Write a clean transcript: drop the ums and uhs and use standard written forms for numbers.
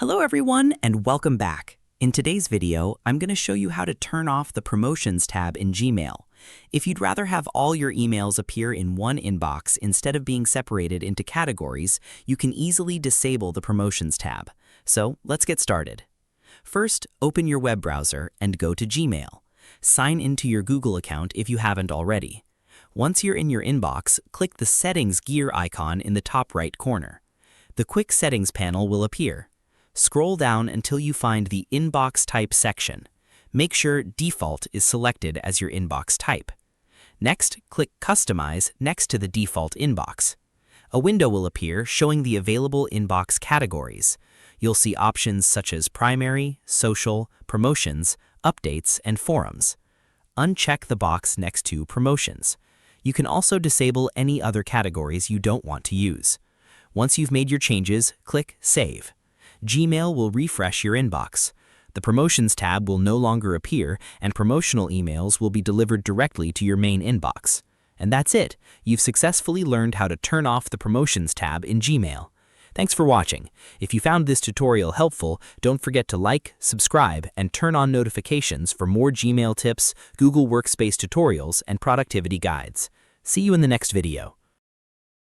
Hello everyone and welcome back. In today's video, I'm going to show you how to turn off the Promotions tab in Gmail. If you'd rather have all your emails appear in one inbox instead of being separated into categories, you can easily disable the Promotions tab. So let's get started. First, open your web browser and go to Gmail. Sign into your Google account if you haven't already. Once you're in your inbox, click the Settings gear icon in the top right corner. The Quick Settings panel will appear. Scroll down until you find the Inbox Type section. Make sure Default is selected as your inbox type. Next, click Customize next to the default inbox. A window will appear showing the available inbox categories. You'll see options such as Primary, Social, Promotions, Updates, and Forums. Uncheck the box next to Promotions. You can also disable any other categories you don't want to use. Once you've made your changes, click Save. Gmail will refresh your inbox. The Promotions tab will no longer appear, and promotional emails will be delivered directly to your main inbox. And that's it. You've successfully learned how to turn off the Promotions tab in Gmail. Thanks for watching. If you found this tutorial helpful, don't forget to like, subscribe, and turn on notifications for more Gmail tips, Google Workspace tutorials, and productivity guides. See you in the next video.